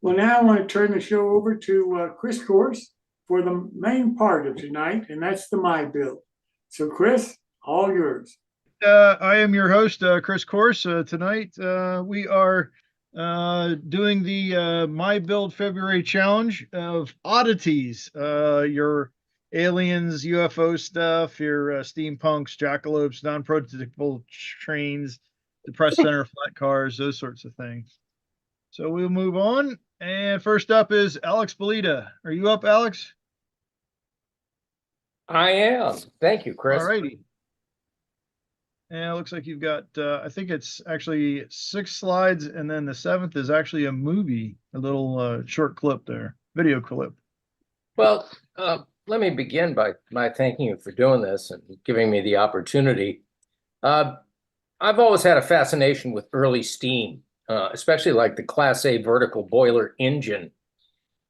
Well, now I want to turn the show over to Chris Course for the main part of tonight, and that's the My Build. So, Chris, all yours. I am your host, Chris Course. Tonight, we are doing the My Build February challenge of oddities. Your aliens, UFO stuff, your steampunks, jackalopes, non-prototypical trains, depressed center flat cars, those sorts of things. So we'll move on. And first up is Alex Belita. Are you up, Alex? I am. Thank you, All Chris. righty. And it looks like you've got, I think it's actually 6 slides, and then the seventh is actually a movie, a little short clip there, video clip. Well, let me begin by thanking you for doing this and giving me the opportunity. I've always had a fascination with early steam, especially like the Class A vertical boiler engine.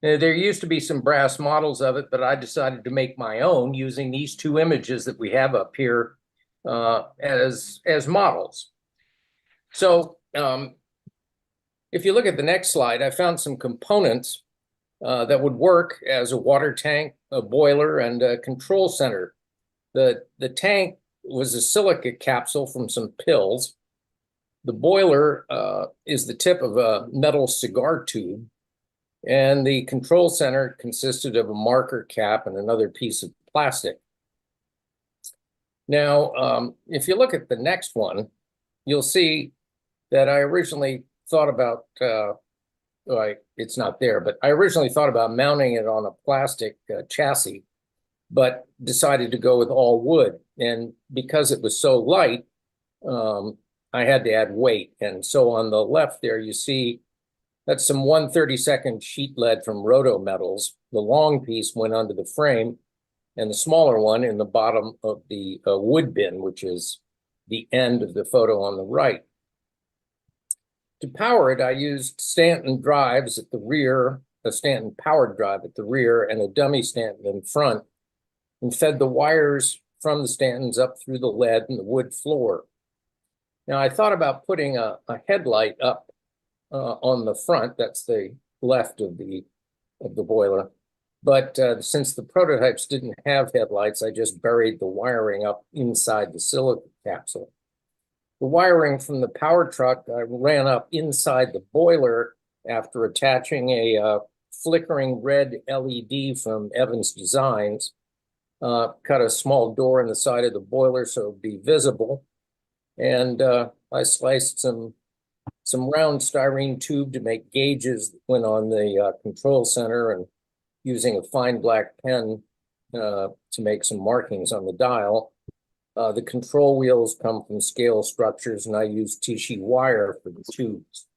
There used to be some brass models of it, but I decided to make my own using these two images that we have up here as models. So if you look at the next slide, I found some components that would work as a water tank, a boiler, and a control center. The tank was a silica capsule from some pills. The boiler is the tip of a metal cigar tube, and the control center consisted of a marker cap and another piece of plastic. Now, if you look at the next one, you'll see that I originally thought about, it's not there, but I originally thought about mounting it on a plastic chassis, but decided to go with all wood. And because it was so light, I had to add weight. And so on the left there, you see that's some 1/32 sheet lead from Roto Metals. The long piece went under the frame, and the smaller one in the bottom of the wood bin, which is the end of the photo on the right. To power it, I used Stanton drives at the rear, a Stanton powered drive at the rear, and a dummy Stanton in front, and fed the wires from the Stantons up through the lead and the wood floor. Now, I thought about putting a headlight up on the front. That's the left of the boiler. But since the prototypes didn't have headlights, I just buried the wiring up inside the silica capsule. The wiring from the power truck I ran up inside the boiler after attaching a flickering red LED from Evans Designs. Cut a small door in the side of the boiler so it would be visible. And I sliced some round styrene tube to make gauges that went on the control center, and using a fine black pen to make some markings on the dial. The control wheels come from scale structures, and I use Tishy wire for the tubes.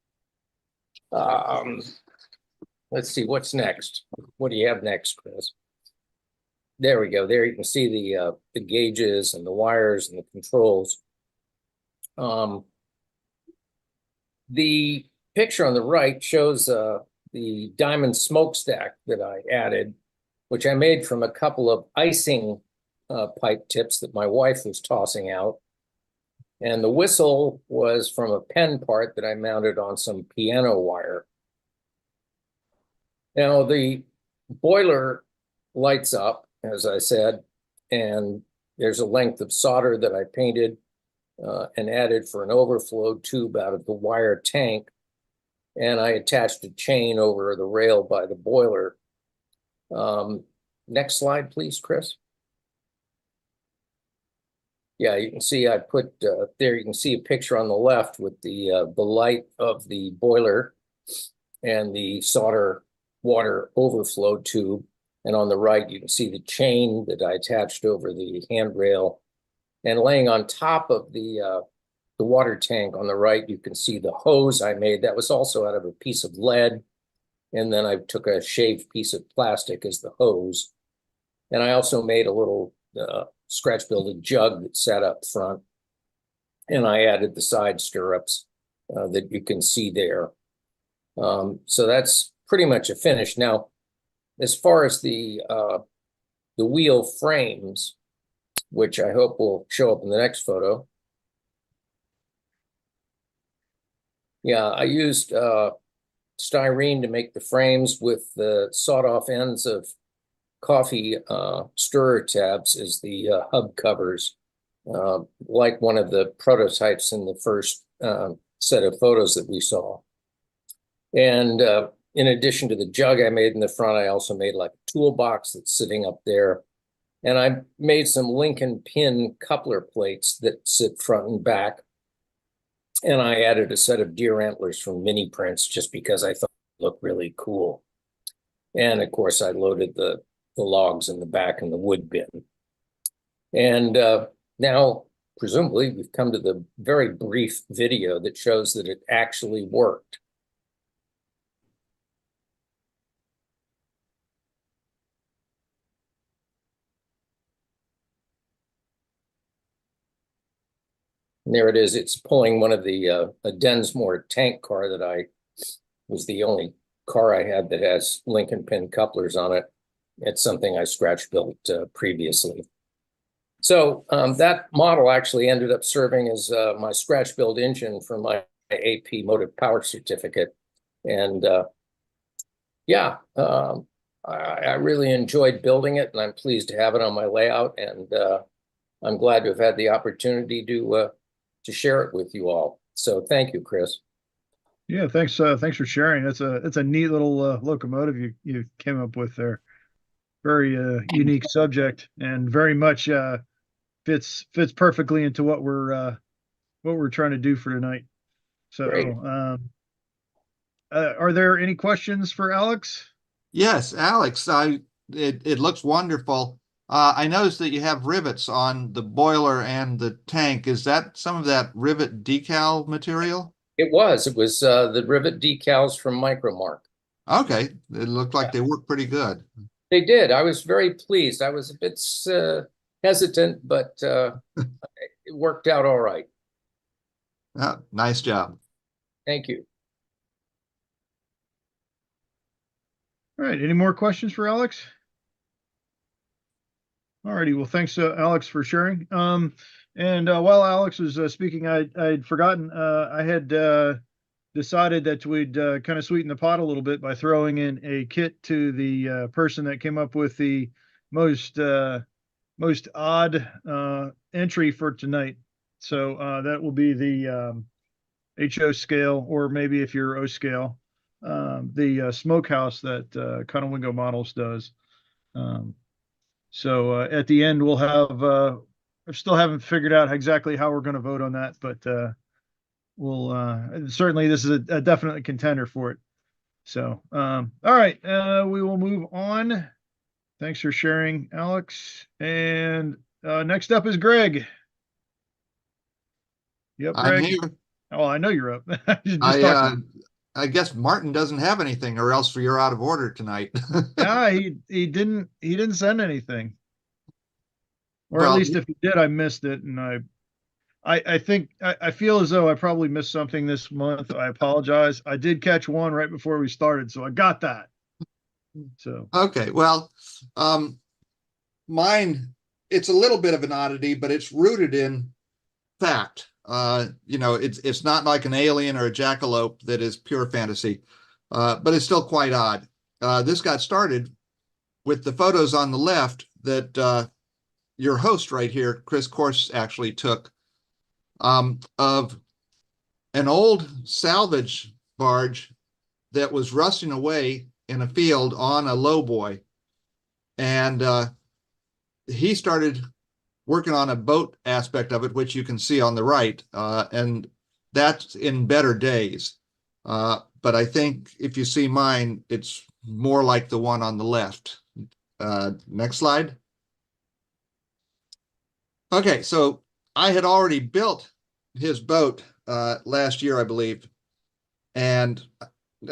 Let's see, what's next? What do you have next, Chris? There we go. There you can see the gauges and the wires and the controls. The picture on the right shows the diamond smokestack that I added, which I made from a couple of icing pipe tips that my wife was tossing out. And the whistle was from a pen part that I mounted on some piano wire. Now, the boiler lights up, as I said, and there's a length of solder that I painted and added for an overflow tube out of the wire tank. And I attached a chain over the rail by the boiler. Next slide, please, Chris. Yeah, you can see I put there, you can see a picture on the left with the light of the boiler and the solder water overflow tube. And on the right, you can see the chain that I attached over the handrail. And laying on top of the water tank on the right, you can see the hose I made. That was also out of a piece of lead. And then I took a shaved piece of plastic as the hose. And I also made a little scratch builded jug that sat up front. And I added the side stirrups that you can see there. So that's pretty much a finish. Now, as far as the wheel frames, which I hope will show up in the next photo. Yeah, I used styrene to make the frames with the sawed-off ends of coffee stirrer tabs as the hub covers, like one of the prototypes in the first set of photos that we saw. And in addition to the jug I made in the front, I also made like a toolbox that's sitting up there. And I made some Lincoln pin coupler plates that sit front and back. And I added a set of deer antlers from Mini Prints just because I thought it looked really cool. And of course, I loaded the logs in the back in the wood bin. And now, presumably, we've come to the very brief video that shows that it actually worked. And there it is. It's pulling one of the a Densmore tank car that was the only car I had that has Lincoln pin couplers on it. It's something I scratch built previously. So that model actually ended up serving as my scratch build engine for my AP motive power certificate. And yeah, I really enjoyed building it, and I'm pleased to have it on my layout. And I'm glad to have had the opportunity to share it with you all. So thank you, Chris. Yeah, thanks. Thanks for sharing. It's a neat little locomotive you came up with there. Very unique subject, and very much fits perfectly into what we're trying to do for tonight. So, are there any questions for Alex? Yes, Alex, it looks wonderful. I noticed that you have rivets on the boiler and the tank. Is that some of that rivet decal material? It was the rivet decals from Micromark. Okay, it looked like they worked pretty good. They did. I was very pleased. I was a bit hesitant, but it worked out all right. Nice job. Thank you. All right. Any more questions for Alex? All righty. Well, thanks, Alex, for sharing. And while Alex was speaking, I'd forgotten. I had decided that we'd kind of sweeten the pot a little bit by throwing in a kit to the person that came up with the most odd entry for tonight. So that will be the HO scale, or maybe if you're O scale, the smokehouse that Conowingo Models does. So at the end, we'll have, I still haven't figured out exactly how we're going to vote on that, but we'll certainly, this is a definite contender for it. So, all right, we will move on. Thanks for sharing, Alex. And next up is Greg. Yep, Greg. I'm here. Oh, I know you're up. I guess Martin doesn't have anything, or else you're out of order tonight. Yeah, he didn't send anything, or Well, at least if he did, I missed it. And I think I feel as though I probably missed something this month. I apologize. I did catch one right before we started, so I got that. So okay, well, mine, it's a little bit of an oddity, but it's rooted in fact. You know, it's not like an alien or a jackalope that is pure fantasy, but it's still quite odd. This got started with the photos on the left that your host right here, Chris Corse, actually took of an old salvage barge that was rusting away in a field on a lowboy. And he started working on a boat aspect of it, which you can see on the right, and that's in better days. But I think if you see mine, it's more like the one on the left. Next slide. Okay, so I had already built his boat last year, I believe, and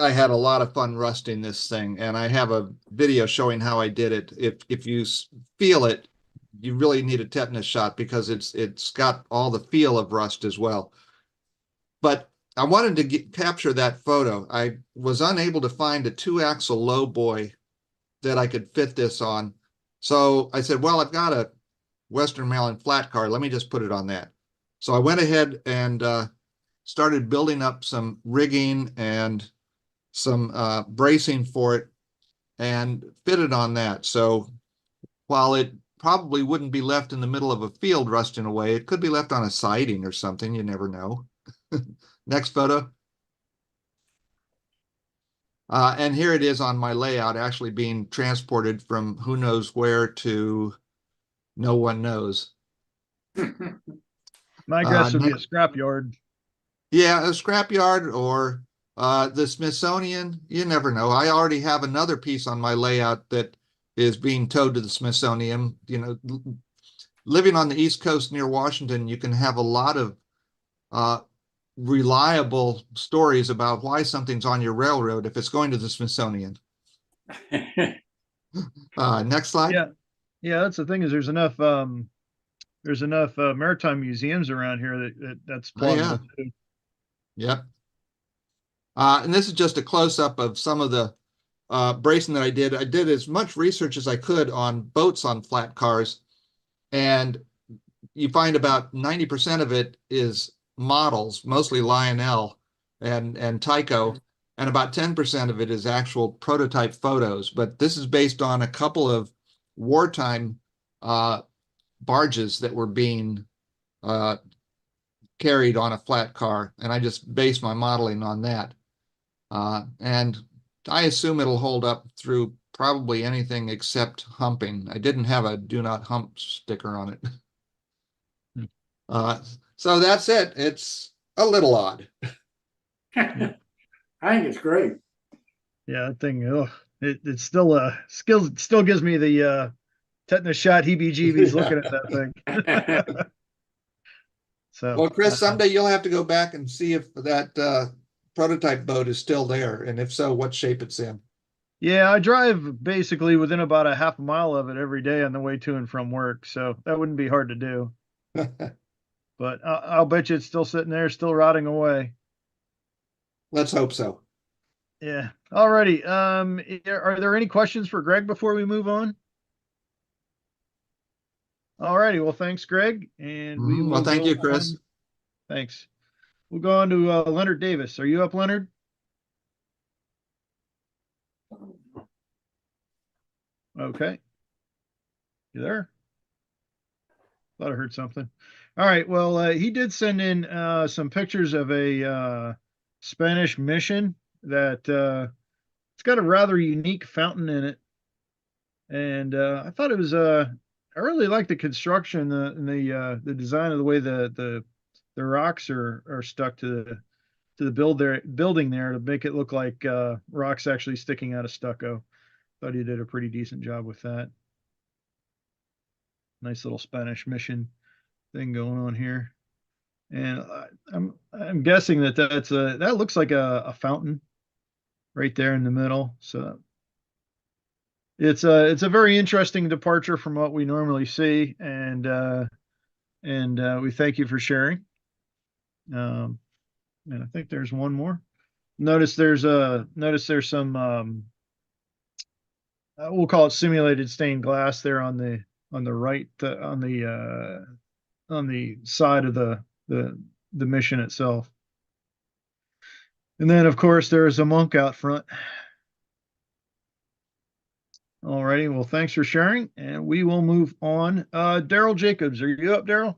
I had a lot of fun rusting this thing, and I have a video showing how I did it. If you feel it, you really need a tetanus shot because it's got all the feel of rust as well. But I wanted to capture that photo. I was unable to find a 2-axle lowboy that I could fit this on. So I said, well, I've got a Western Mail and flat car. Let me just put it on that. So I went ahead and started building up some rigging and some bracing for it and fitted on that. So while it probably wouldn't be left in the middle of a field rusting away, it could be left on a siding or something. You never know. Next photo. And here it is on my layout, actually being transported from who knows where to no one knows. My guess would be a next- scrapyard. Yeah, a scrapyard or the Smithsonian. You never know. I already have another piece on my layout that is being towed to the Smithsonian. You know, living on the East Coast near Washington, you can have a lot of reliable stories about why something's on your railroad if it's going to the Smithsonian. Next slide. Yeah. Yeah, that's the thing is there's enough maritime museums around here that's Oh, yeah. plausible too. Yep. And this is just a close-up of some of the bracing that I did. I did as much research as I could on boats on flat cars, and you find about 90% of it is models, mostly Lionel and Tyco, and about 10% of it is actual prototype photos. But this is based on a couple of wartime barges that were being carried on a flat car, and I just based my modeling on that. And I assume it'll hold up through probably anything except humping. I didn't have a do not hump sticker on it. So that's it. It's a little odd. I think it's great. Yeah, that thing, it's still still gives me the tetanus shot heebie-jeebies looking at that thing. So Well, Chris, someday you'll have to go back and see if that prototype boat is still there, and if so, what shape it's in. yeah, I drive basically within about a half a mile of it every day on the way to and from work, so that wouldn't be hard to do. But I'll bet you it's still sitting there, still rotting away. Let's hope so. Yeah. Alrighty. Are there any questions for Greg before we move on? Alrighty. Well, thanks, Greg. And we will Well, thank go you, Chris. on. Thanks. We'll go on to Leonard Davis. Are you up, Leonard? Okay. You there? Thought I heard something. All right. Well, he did send in some pictures of a Spanish mission that it's got a rather unique fountain in it. And I thought it was I really like the construction and the design of the way the rocks are stuck to the building there to make it look like rocks actually sticking out of stucco. Thought he did a pretty decent job with that. Nice little Spanish mission thing going on here. And I'm guessing that looks like a fountain right there in the middle. So it's a very interesting departure from what we normally see, and we thank you for sharing. And I think there's one more. Notice there's some we'll call it simulated stained glass there on the right on the side of the mission itself. And then of course there's a monk out front. Alrighty, well, thanks for sharing, and we will move on. Daryl Jacobs, are you up, Daryl?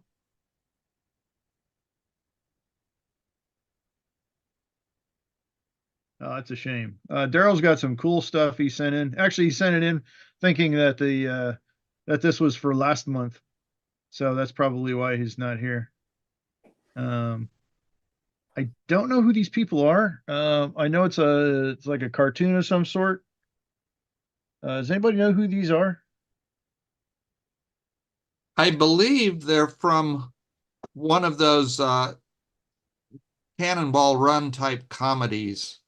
Oh, that's a shame. Daryl's got some cool stuff he sent in. Actually, he sent it in thinking that that this was for last month, so that's probably why he's not here. I don't know who these people are. I know it's like a cartoon of some sort. Does anybody know who these are? I believe they're from one of those Cannonball Run type comedies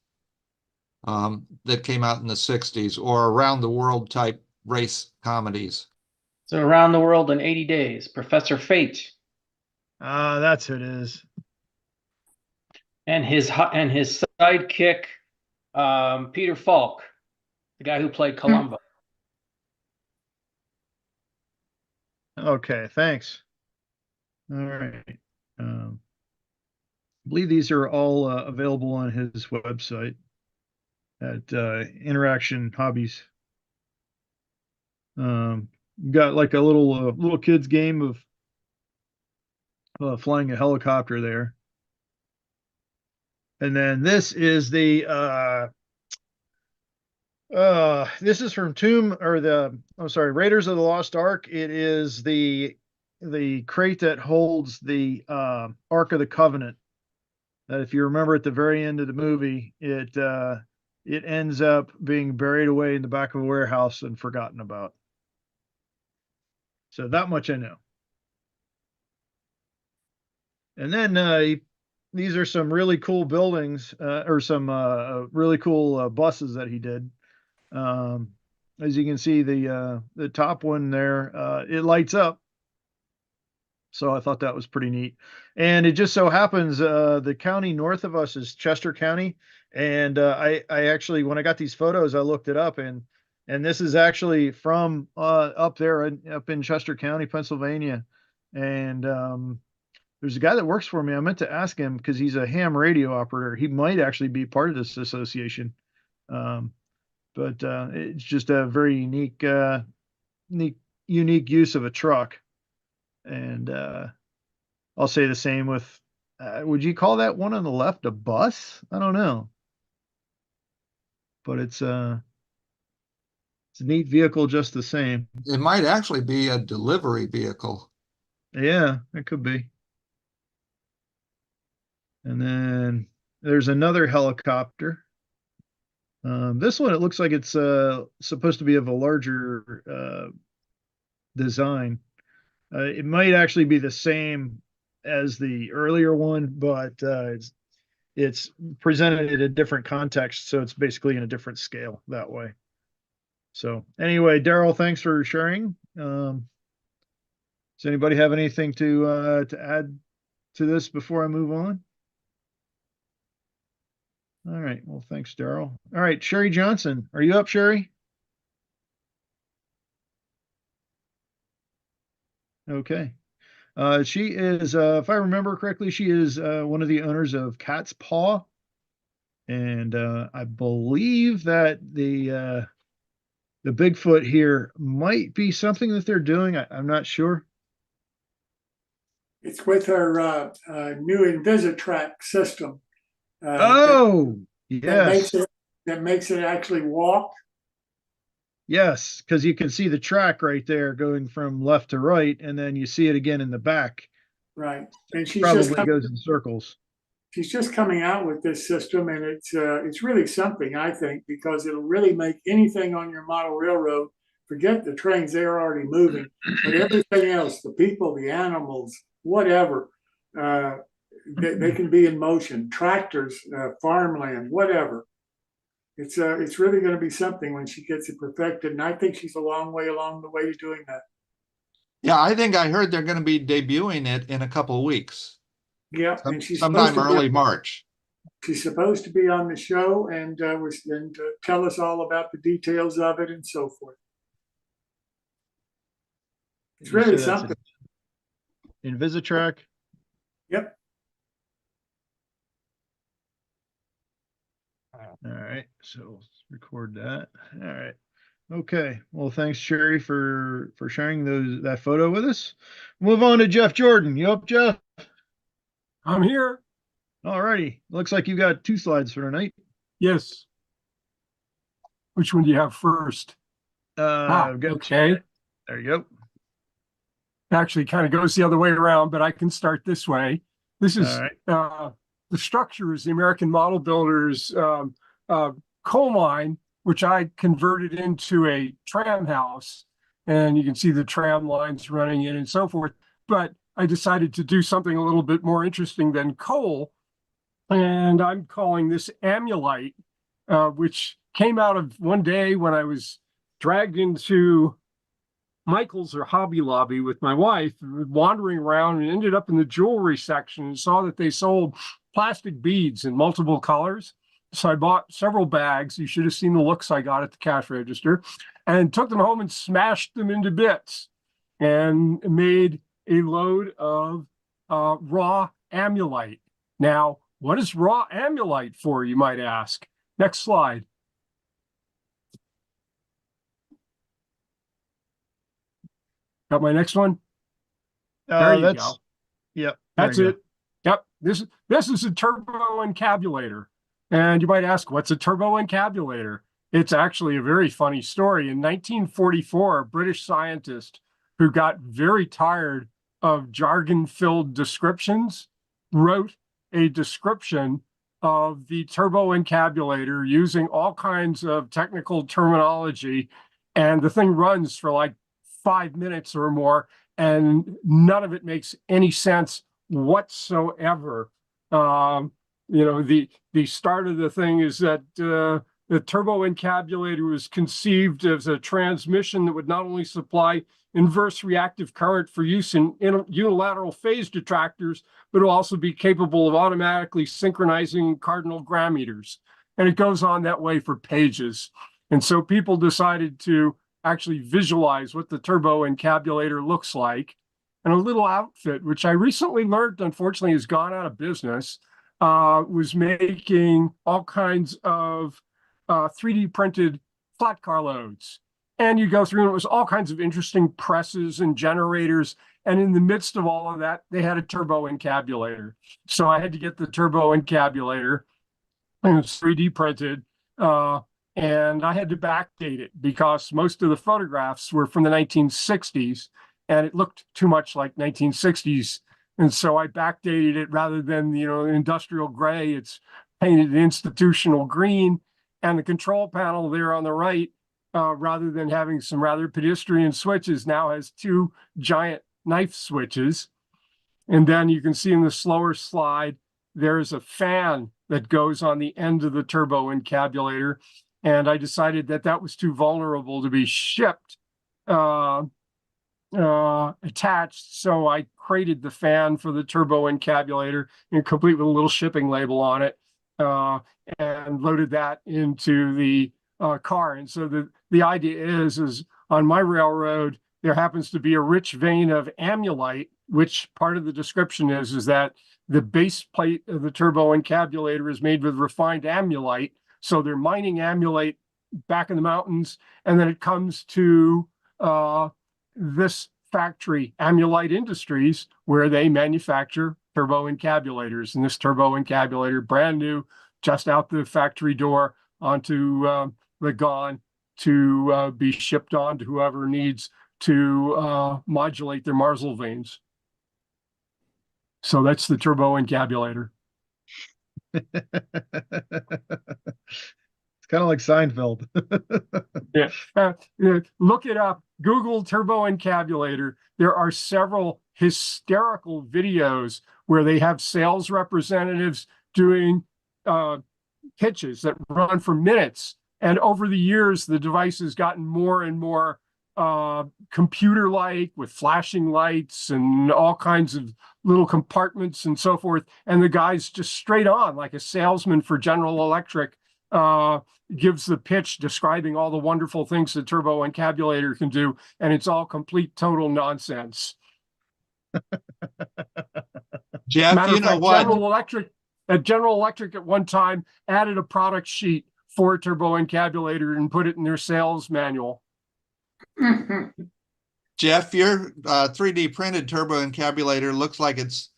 that came out in the 60s, or around the world type race comedies. So Around the World in 80 Days, Professor Fate That's who it is. and his sidekick, Peter Falk, the guy who played Columbo. Okay, thanks. All right. I believe these are all available on his website. at Interaction Hobbies. Got like a little kids game of flying a helicopter there. And then this is the this is from Raiders of the Lost Ark. It is the crate that holds the Ark of the Covenant. That if you remember at the very end of the movie, it ends up being buried away in the back of a warehouse and forgotten about. So that much I know. And then these are some really cool buildings or some really cool buses that he did. As you can see, the top one there, it lights up. So I thought that was pretty neat. And it just so happens the county north of us is Chester County. And I actually, when I got these photos, I looked it up, and this is actually from up there up in Chester County, Pennsylvania. And there's a guy that works for me. I meant to ask him because he's a ham radio operator. He might actually be part of this association. But it's just a very unique use of a truck. And I'll say the same with, would you call that one on the left a bus? I don't know. But it's a neat vehicle just the same. It might actually be a delivery vehicle. Yeah, it could be. And then there's another helicopter. This one, it looks like it's supposed to be of a larger design. It might actually be the same as the earlier one, but it's presented in a different context, so it's basically in a different scale that way. So anyway, Daryl, thanks for sharing. Does anybody have anything to add to this before I move on? All right. Well, thanks, Daryl. All right, Sherry Johnson, are you up, Sherry? Okay. She is, if I remember correctly, she is one of the owners of Cat's Paw. And I believe that the Bigfoot here might be something that they're doing. I'm not sure. It's with her new Invisitrack system. Oh, yes. That makes it actually walk. Yes, because you can see the track right there going from left to right, and then you see it again in the back. Right. And Probably goes in circles. She's just coming out with this system, and it's really something, I think, because it'll really make anything on your model railroad, forget the trains, they're already moving, but everything else, the people, the animals, whatever, they can be in motion, tractors, farmland, whatever. It's really going to be something when she gets it perfected, and I think she's a long way along the way to doing that. Yeah, I think I heard they're going to be debuting it in a couple of weeks. Yeah, and she's sometime early March. She's supposed to be on the show and tell us all about the details of it and so forth. It's really something. Invisitrack. Yep. All right, so let's record that. All right. Okay. Well, thanks, Sherry, for sharing that photo with us. Move on to Jeff Jordan. You up, Jeff? I'm here. All righty. Looks like you got 2 slides for tonight. Yes. Which one do you have first? Okay. There you go. Actually kind of goes the other way around, but I can start this way. This is right. The structure is the American Model Builders coal mine, which I converted into a tram house. And you can see the tram lines running in and so forth. But I decided to do something a little bit more interesting than coal. And I'm calling this Amulite, which came out of one day when I was dragged into Michael's or Hobby Lobby with my wife, wandering around, and ended up in the jewelry section and saw that they sold plastic beads in multiple colors. So I bought several bags. You should have seen the looks I got at the cash register, and took them home and smashed them into bits and made a load of raw Amulite. Now, what is raw Amulite for, you might ask? Next slide. Got my next one? There you go. Yep. there That's you it. Yep. This is a turbo encabulator. And you might ask, what's a turbo encabulator? It's actually a very funny story. In 1944, a British scientist who got very tired of jargon-filled descriptions wrote a description of the turbo encabulator using all kinds of technical terminology. And the thing runs for like 5 minutes or more, and none of it makes any sense whatsoever. The start of the thing is that the turbo encabulator was conceived as a transmission that would not only supply inverse reactive current for use in unilateral phase detractors, but will also be capable of automatically synchronizing cardinal gram meters. And it goes on that way for pages. And so people decided to actually visualize what the turbo encabulator looks like. And a little outfit, which I recently learned, unfortunately, has gone out of business, was making all kinds of 3D printed flat car loads. And you go through, and it was all kinds of interesting presses and generators. And in the midst of all of that, they had a turbo encabulator. So I had to get the turbo encabulator, and it's 3D printed. And I had to backdate it because most of the photographs were from the 1960s, and it looked too much like 1960s. And so I backdated it rather than, industrial gray. It's painted institutional green. And the control panel there on the right, rather than having some rather pedestrian switches, now has 2 giant knife switches. And then you can see in the slower slide, there's a fan that goes on the end of the turbo encabulator. And I decided that that was too vulnerable to be shipped attached. So I created the fan for the turbo encabulator, and complete with a little shipping label on it, and loaded that into the car. And so the idea is on my railroad, there happens to be a rich vein of amulite, which part of the description is that the base plate of the turbo encabulator is made with refined amulite. So they're mining amulite back in the mountains, and then it comes to this factory, Amulite Industries, where they manufacture turbo encabulators. And this turbo encabulator, brand new, just out the factory door onto the GON to be shipped on to whoever needs to modulate their Marsal veins. So that's the turbo encabulator. It's kind of like Seinfeld. Yeah. Look it up. Google turbo encabulator. There are several hysterical videos where they have sales representatives doing pitches that run for minutes. And over the years, the device has gotten more and more computer-like, with flashing lights and all kinds of little compartments and so forth. And the guy's just straight on, like a salesman for General Electric, gives the pitch describing all the wonderful things the turbo encabulator can do, and it's all complete total nonsense. Jeff, Matter you of know fact, what? General Electric at one time added a product sheet for a turbo encabulator and put it in their sales manual. Jeff, your 3D printed turbo encabulator looks like it's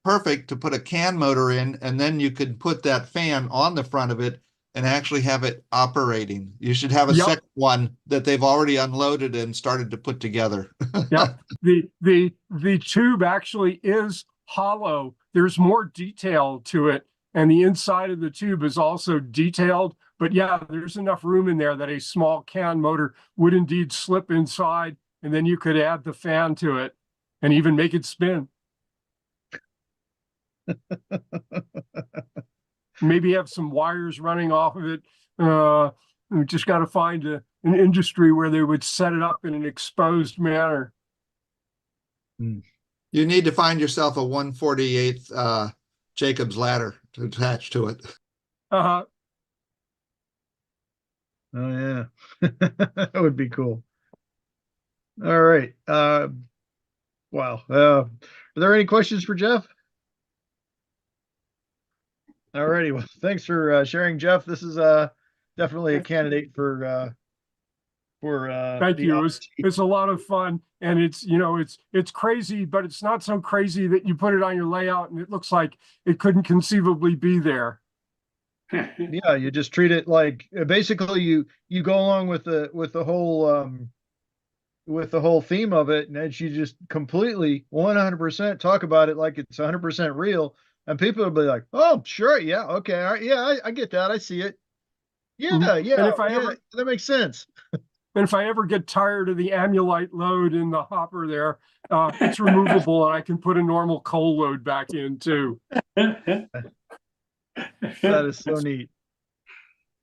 perfect to put a CAN motor in, and then you could put that fan on the front of it and actually have it operating. You should have a Yep. second one that they've already unloaded and started to put together. Yeah, the tube actually is hollow. There's more detail to it, and the inside of the tube is also detailed. But yeah, there's enough room in there that a small CAN motor would indeed slip inside, and then you could add the fan to it and even make it spin. Maybe have some wires running off of it. We just got to find an industry where they would set it up in an exposed manner. You need to find yourself a 1/48th Jacob's ladder to attach to it. Uh-huh. Oh yeah, that would be cool. All right. Wow. Are there any questions for Jeff? All righty. Well, thanks for sharing, Jeff. This is definitely a candidate for for Thank the you. Odyssey. It's a lot of fun, and it's crazy, but it's not so crazy that you put it on your layout and it looks like it couldn't conceivably be there. Yeah, you just treat it like basically you go along with the whole theme of it, and then you just completely 100% talk about it like it's 100% real, and people will be like, "Oh, sure, yeah, okay, all right, yeah, I get that, I see it, yeah, Mhm. yeah, And if I yeah, ever that makes sense." and if I ever get tired of the Amulite load in the hopper there, it's removable, and I can put a normal coal load back in too. That is so neat.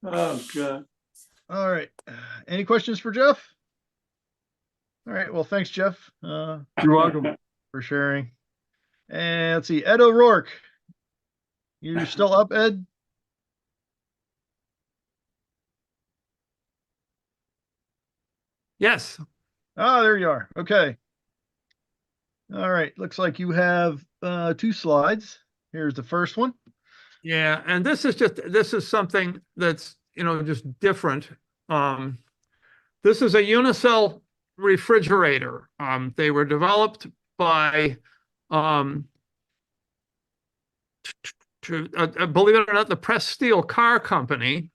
Oh, God. All right, any questions for Jeff? All right, well, thanks, Jeff, You're welcome. for sharing. And let's see, Ed O'Rourke, you still up, Ed? Yes. Ah, there you are. Okay. All right. Looks like you have 2 slides. Here's the first one. Yeah, and this is something that's, just different. This is a Unicell refrigerator. They were developed by believe it or not, the Pressed Steel Car Company.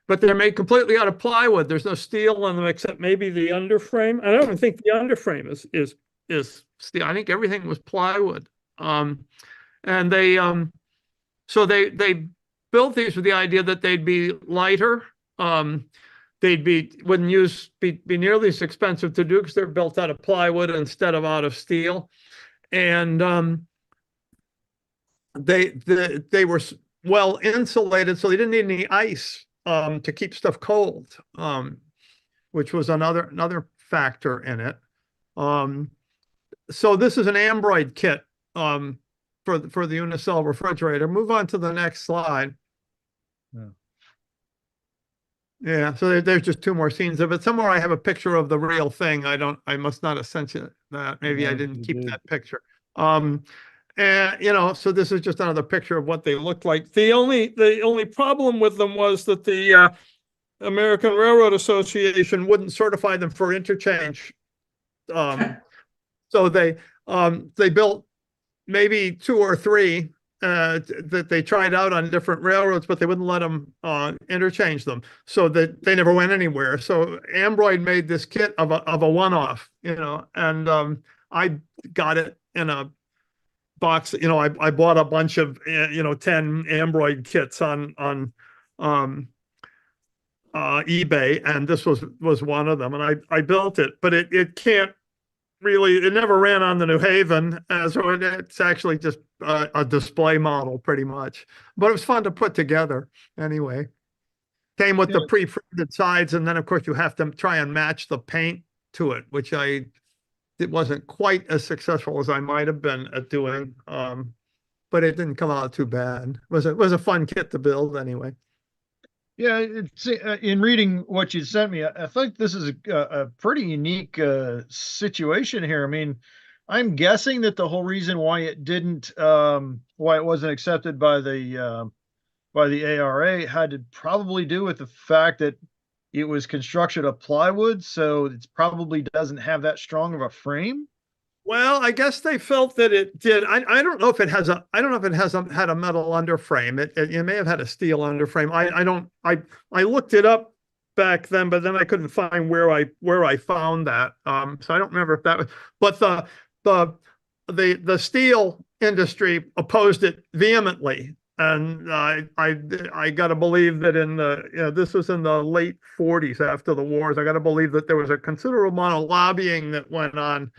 But they're made completely out of plywood. There's no steel on them except maybe the underframe. I don't even think the underframe is steel. I think everything was plywood. And so they built these with the idea that they'd be lighter. Wouldn't be nearly as expensive to do because they're built out of plywood instead of out of steel. And they were well insulated, so they didn't need any ice to keep stuff cold, which was another factor in it. So this is an Ambroid kit for the Unicell refrigerator. Move on to the next slide. Yeah. Yeah, so there's just 2 more scenes of it. Somewhere I have a picture of the real thing. I must not have sent you that. Maybe I No, didn't you keep did. that picture. And so this is just another picture of what they looked like. The only problem with them was that the American Railroad Association wouldn't certify them for interchange. So they built maybe 2 or 3 that they tried out on different railroads, but they wouldn't let them interchange them, so that they never went anywhere. So Ambroid made this kit of a one-off, and I got it in a box. I bought a bunch of 10 Ambroid kits on eBay, and this was one of them, and I built it, but it can't really, it never ran on the New Haven, so it's actually just a display model pretty much, but it was fun to put together anyway. Came with the pre-printed sides, and then of course you have to try and match the paint to it, which it wasn't quite as successful as I might have been at doing, but it didn't come out too bad. It was a fun kit to build anyway. Yeah, it's in reading what you sent me, I think this is a pretty unique situation here. I mean, I'm guessing that the whole reason why why it wasn't accepted by the ARA had to probably do with the fact that it was construction of plywood, so it probably doesn't have that strong of a frame. Well, I guess they felt that it did. I don't know if it has I don't know if it has had a metal underframe. It may have had a steel underframe. I looked it up back then, but then I couldn't find where I found that. So I don't remember if that was, but the steel industry opposed it vehemently. And I got to believe that this was in the late 40s after the wars. I got to believe that there was a considerable amount of lobbying that went on,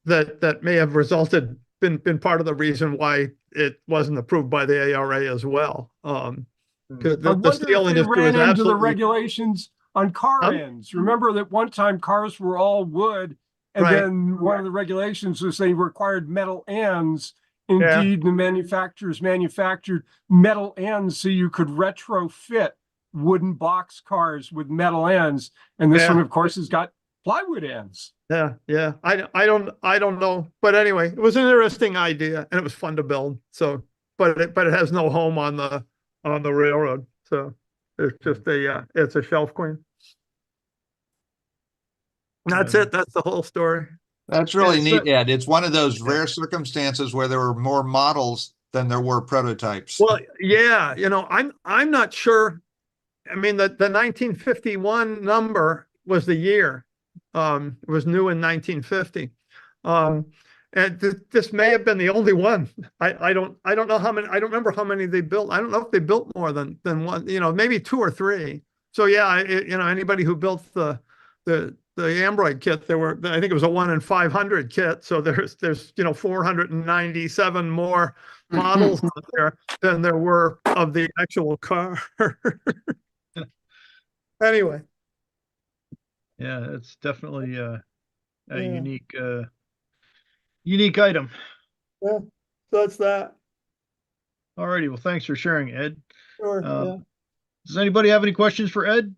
that may have been part of the reason why it wasn't approved by the ARA as well. The steel industry was ran into the absolutely regulations on car ends. Remember that one time cars were all wood, and Right. then one of the regulations was they required metal ends. Indeed, the manufacturers manufactured metal ends so you could retrofit wooden box cars with metal ends. And this one, of course, has got plywood ends. Yeah. I don't know, but anyway, it was an interesting idea and it was fun to build. So, but it has no home on the railroad. So It's just it's a shelf queen. That's Yeah. it. That's the whole story. That's really Yeah, neat, so- Ed. It's one of those Yeah. rare circumstances where there were more models than there were prototypes. Well, yeah, I'm not sure. I mean, the 1951 number was the year. It was new in 1950. And this may have been the only one. I don't know how many. I don't remember how many they built. I don't know if they built more than one. Maybe two or three. So yeah, anybody who built the Ambroid kit, I think it was a 1 in 500 kit. So there's 497 more models out there than there were of the actual car. Anyway, Yeah, it's definitely a Yeah. unique item. yeah, that's that. Alrighty, well, thanks for sharing, Ed. Sure. Yeah. Does anybody have any questions for Ed?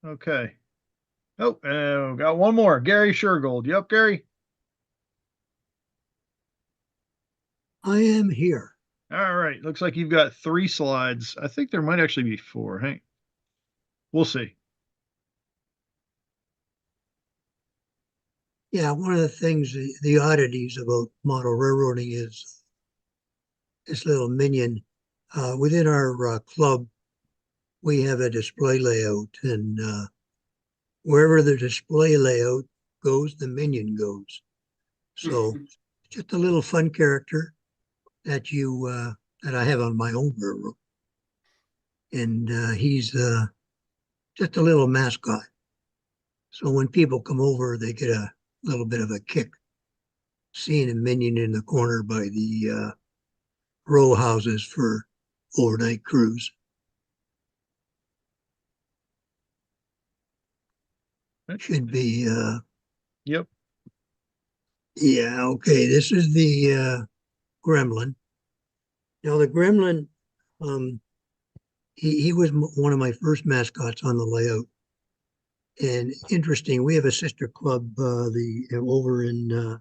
Okay. Oh, got one more. Gary Shergold. You up, Gary? I am here. All right. Looks like you've got 3 slides. I think there might actually be 4. Hey, we'll see. Yeah, one of the things, the oddities about model railroading is this little minion. Within our club, we have a display layout, and wherever the display layout goes, the minion goes. So just a little fun character that that I have on my own railroad. And he's just a little mascot. So when people come over, they get a little bit of a kick seeing a minion in the corner by the row houses for overnight cruise. That should be Yep. yeah, okay. This is the gremlin. Now the gremlin, he was one of my first mascots on the layout. And interesting, we have a sister club over in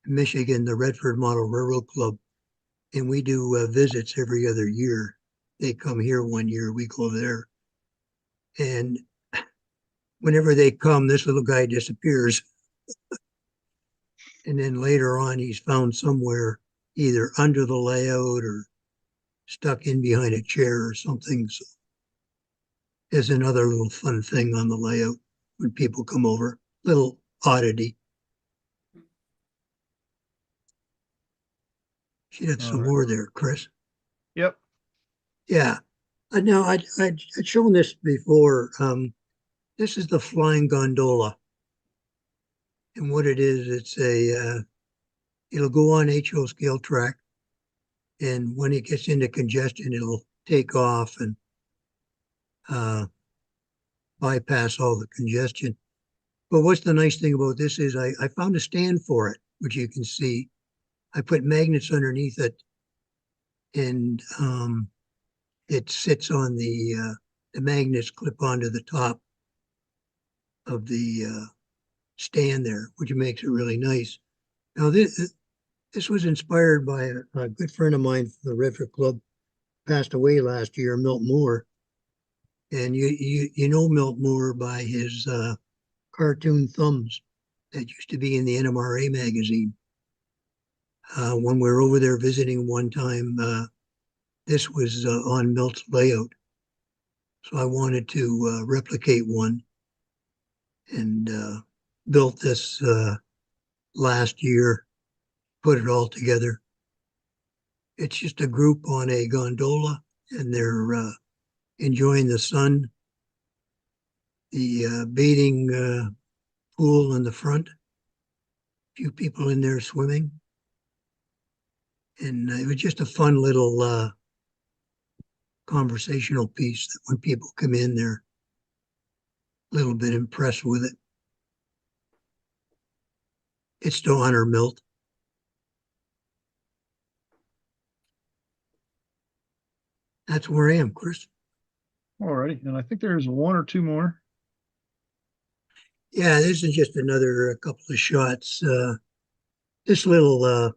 Michigan, the Redford Model Railroad Club, and we do visits every other year. They come here one year, we go there, and whenever they come, this little guy disappears, and then later on, he's found somewhere either under the layout or stuck in behind a chair or something. So there's another little fun thing on the layout when people come over, little oddity. She had some All right. more there, Chris. Yep. Yeah. Now, I'd shown this before. This is the flying gondola. And what it is, it'll go on HO scale track. And when it gets into congestion, it'll take off and bypass all the congestion. But what's the nice thing about this is I found a stand for it, which you can see. I put magnets underneath it, and it sits on the magnets clip onto the top of the stand there, which makes it really nice. Now this was inspired by a good friend of mine from the Redford Club, passed away last year, Milt Moore. And you know Milt Moore by his cartoon thumbs that used to be in the NMRA magazine. When we were over there visiting one time, this was on Milt's layout. So I wanted to replicate one and built this last year, put it all together. It's just a group on a gondola, and they're enjoying the sun, the bathing pool in the front, a few people in there swimming. And it was just a fun little conversational piece that when people come in, they're a little bit impressed with it. It's to honor Milt. That's where I am, Chris. Alrighty. And I think there's 1 or 2 more. Yeah, this is just another couple of shots. This little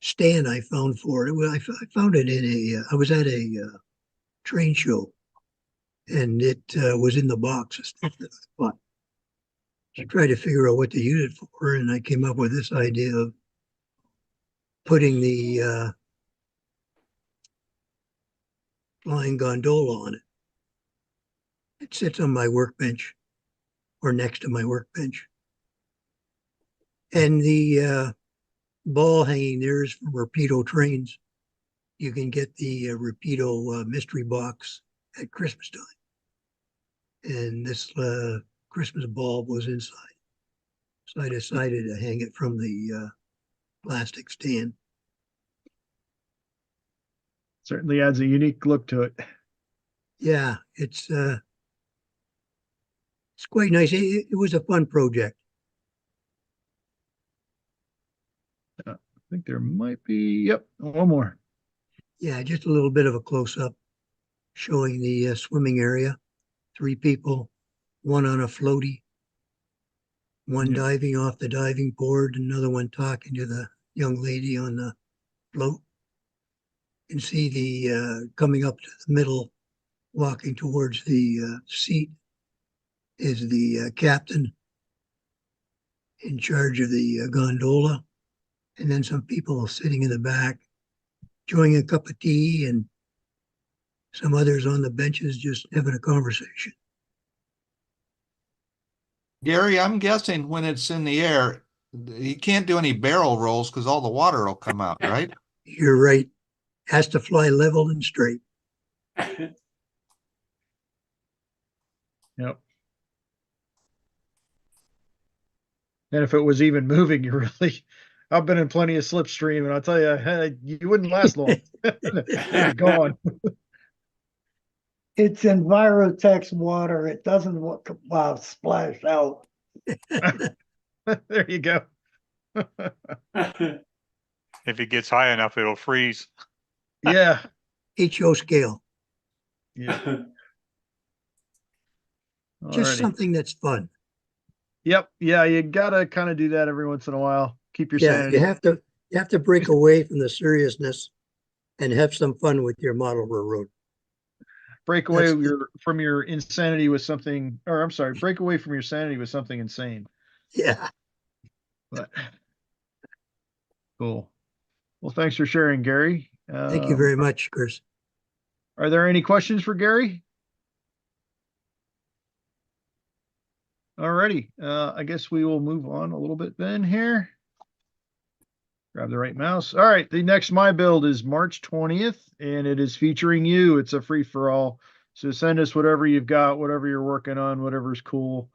stand I found for it. Well, I found it in I was at a train show, and it was in the box of stuff that I bought. I tried to figure out what to use it for, and I came up with this idea of putting the flying gondola on it. It sits on my workbench or next to my workbench. And the ball hanging there is from Rapido Trains. You can get the Rapido mystery box at Christmas time. And this Christmas bulb was inside. So I decided to hang it from the plastic stand. Certainly adds a unique look to it. Yeah, it's quite nice. It was a fun project. I think there might be, yep, one more. Yeah, just a little bit of a close-up showing the swimming area. 3 people, one on a floaty, one Yep. diving off the diving board, another one talking to the young lady on the float. You can see the coming up to the middle, walking towards the seat is the captain in charge of the gondola. And then some people sitting in the back, enjoying a cup of tea, and some others on the benches just having a conversation. Gary, I'm guessing when it's in the air, you can't do any barrel rolls because all the water will come out, right? You're right. Has to fly level and straight. Yep. And if it was even moving, you really, I've been in plenty of slipstream, and I'll tell you, you wouldn't last long. You're gone. It's Envirotex water. It doesn't splash out. There you go. If it gets high enough, it'll freeze. Yeah. HO scale. Yeah. Just Alrighty. something that's fun. Yep. Yeah. You gotta kind of do that every once in a while. Keep your Yeah, sanity. you have to break away from the seriousness and have some fun with your model railroad. Break away That's- from your insanity with something, or I'm sorry, break away from your sanity with something insane. Yeah. But cool. Well, thanks for sharing, Gary. Thank you very much, Chris. Are there any questions for Gary? Alrighty, I guess we will move on a little bit then here. Grab the right mouse. All right, the next My Build is March 20th, and it is featuring you. It's a free-for-all. So send us whatever you've got, whatever you're working on, whatever's cool.